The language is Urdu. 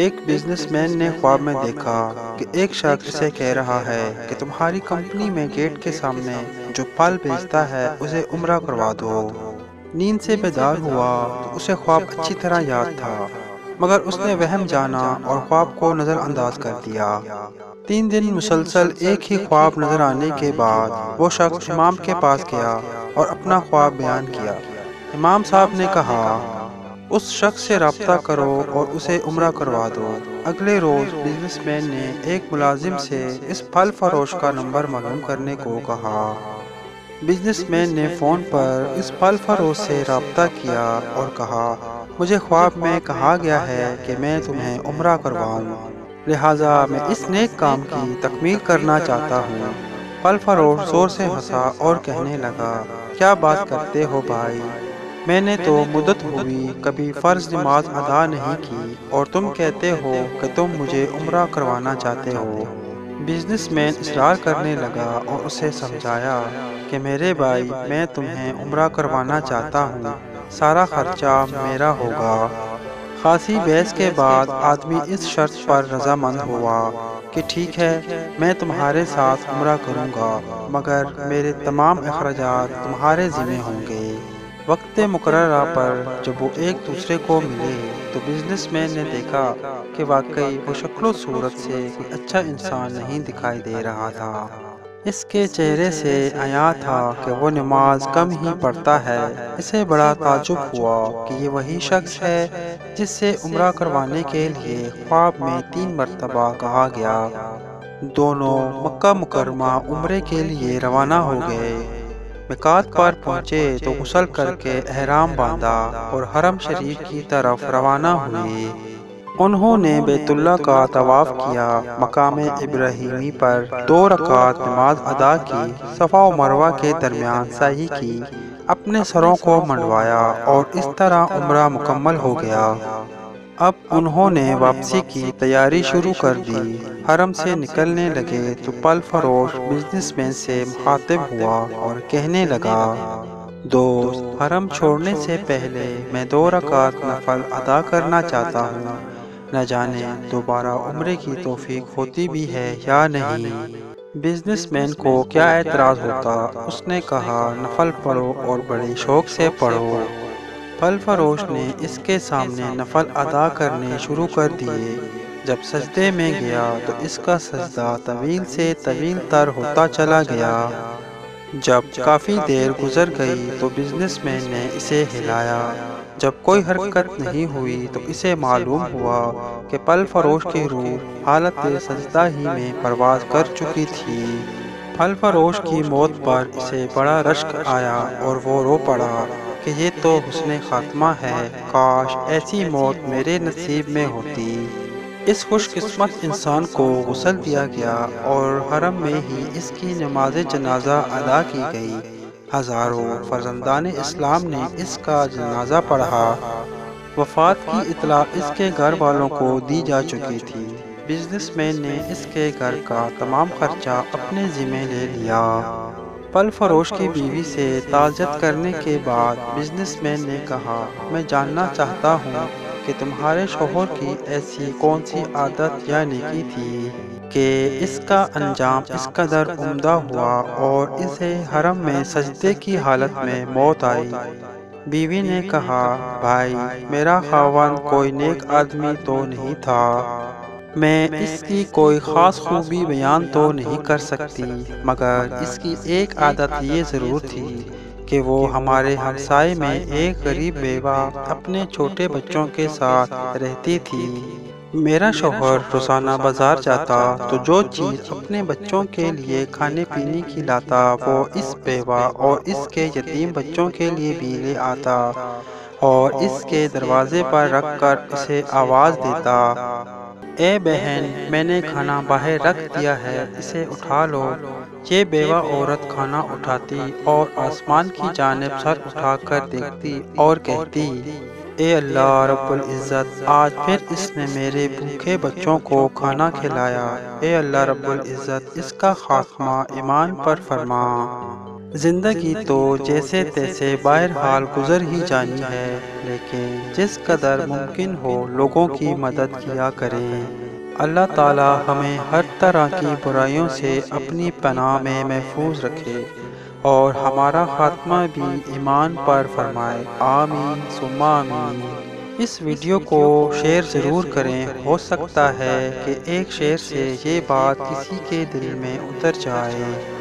ایک بزنس مین نے خواب میں دیکھا کہ ایک شخص اسے کہہ رہا ہے کہ تمہاری کمپنی میں گیٹ کے سامنے جو پھل بیچتا ہے اسے عمرہ کروا دو۔ نیند سے بیدار ہوا تو اسے خواب اچھی طرح یاد تھا، مگر اس نے وہم جانا اور خواب کو نظر انداز کر دیا۔ 3 دن مسلسل ایک ہی خواب نظر آنے کے بعد وہ شخص امام کے پاس گیا اور اپنا خواب بیان کیا۔ امام صاحب نے کہا، اس شخص سے رابطہ کرو اور اسے عمرہ کروا دو۔ اگلے روز بزنس مین نے ایک ملازم سے اس پھل فروش کا نمبر معلوم کرنے کو کہا۔ بزنس مین نے فون پر اس پھل فروش سے رابطہ کیا اور کہا، مجھے خواب میں کہا گیا ہے کہ میں تمہیں عمرہ کرواؤں، لہٰذا میں اس نیک کام کی تکمیل کرنا چاہتا ہوں۔ پھل فروش زور سے ہنسا اور کہنے لگا، کیا بات کرتے ہو بھائی، میں نے تو مدت ہوئی کبھی فرض نماز ادا نہیں کی اور تم کہتے ہو کہ تم مجھے عمرہ کروانا چاہتے ہو۔ بزنس مین اصرار کرنے لگا اور اسے سمجھایا کہ میرے بھائی، میں تمہیں عمرہ کروانا چاہتا ہوں، سارا خرچہ میرا ہوگا۔ خاصی بحث کے بعد آدمی اس شرط پر رضامند ہوا کہ ٹھیک ہے، میں تمہارے ساتھ عمرہ کروں گا، مگر میرے تمام اخراجات تمہارے ذمہ ہوں گے۔ وقت مقررہ پر جب وہ ایک دوسرے کو ملے تو بزنس مین نے دیکھا کہ واقعی وہ شکل و صورت سے کوئی اچھا انسان نہیں دکھائی دے رہا تھا۔ اس کے چہرے سے عیاں تھا کہ وہ نماز کم ہی پڑھتا ہے۔ اسے بڑا تعجب ہوا کہ یہ وہی شخص ہے جس سے عمرہ کروانے کے لیے خواب میں 3 مرتبہ کہا گیا۔ دونوں مکہ مکرمہ عمرے کے لیے روانہ ہو گئے۔ میقات پر پہنچے تو غسل کر کے احرام باندھا اور حرم شریف کی طرف روانہ ہوئے۔ انہوں نے بیت اللہ کا طواف کیا، مقام ابراہیمی پر 2 رکعت نماز ادا کی، صفا و مروہ کے درمیان سعی کی، اپنے سروں کو منڈوایا اور اس طرح عمرہ مکمل ہو گیا۔ اب انہوں نے واپسی کی تیاری شروع کر دی۔ حرم سے نکلنے لگے تو پھل فروش بزنس مین سے مخاطب ہوا اور کہنے لگا، دوست، حرم چھوڑنے سے پہلے میں 2 رکعت نفل ادا کرنا چاہتا ہوں، نہ جانے دوبارہ عمرے کی توفیق ہوتی بھی ہے یا نہیں۔ بزنس مین کو کیا اعتراض ہوتا، اس نے کہا، نفل پڑھو اور بڑے شوق سے پڑھو۔ پھل فروش نے اس کے سامنے نفل ادا کرنے شروع کر دیے۔ جب سجدے میں گیا تو اس کا سجدہ طویل سے طویل تر ہوتا چلا گیا۔ جب کافی دیر گزر گئی تو بزنس مین نے اسے ہلایا۔ جب کوئی حرکت نہیں ہوئی تو اسے معلوم ہوا کہ پھل فروش کی روح حالت سجدہ ہی میں پرواز کر چکی تھی۔ پھل فروش کی موت پر اسے بڑا رشک آیا اور وہ رو پڑا کہ یہ تو حسن خاتمہ ہے، کاش ایسی موت میرے نصیب میں ہوتی۔ اس خوش قسمت انسان کو غسل دیا گیا اور حرم میں ہی اس کی نماز جنازہ ادا کی گئی۔ ہزاروں فرزندان اسلام نے اس کا جنازہ پڑھا۔ وفات کی اطلاع اس کے گھر والوں کو دی جا چکی تھی۔ بزنس مین نے اس کے گھر کا تمام خرچہ اپنے ذمہ لے لیا۔ پھل فروش کی بیوی سے تعزیت کرنے کے بعد بزنس مین نے کہا، میں جاننا چاہتا ہوں کہ تمہارے شوہر کی ایسی کون سی عادت یا نیکی تھی کہ اس کا انجام اس قدر عمدہ ہوا اور اسے حرم میں سجدے کی حالت میں موت آئی۔ بیوی نے کہا، بھائی، میرا خاوند کوئی نیک آدمی تو نہیں تھا، میں اس کی کوئی خاص خوبی بیان تو نہیں کر سکتی، مگر اس کی ایک عادت یہ ضرور تھی کہ وہ ہمارے ہمسائے میں ایک غریب بیوہ اپنے چھوٹے بچوں کے ساتھ رہتی تھی۔ میرا شوہر روزانہ بازار جاتا تو جو چیز اپنے بچوں کے لیے کھانے پینے کی لاتا وہ اس بیوہ اور اس کے یتیم بچوں کے لیے بھی لے آتا اور اس کے دروازے پر رکھ کر اسے آواز دیتا، اے بہن، میں نے کھانا باہر رکھ دیا ہے، اسے اٹھا لو۔ یہ بیوہ عورت کھانا اٹھاتی اور آسمان کی جانب سر اٹھا کر دیکھتی اور کہتی، اے اللہ رب العزت، آج پھر اس نے میرے بھوکے بچوں کو کھانا کھلایا، اے اللہ رب العزت، اس کا خاتمہ ایمان پر فرما۔ زندگی تو جیسے تیسے بہرحال گزر ہی جانی ہے، لیکن جس قدر ممکن ہو لوگوں کی مدد کیا کریں۔ اللہ تعالی ہمیں ہر طرح کی برائیوں سے اپنی پناہ میں محفوظ رکھے اور ہمارا خاتمہ بھی ایمان پر فرمائے، آمین ثم آمین۔ اس ویڈیو کو شیئر ضرور کریں، ہو سکتا ہے کہ ایک شیئر سے یہ بات کسی کے دل میں اتر جائے۔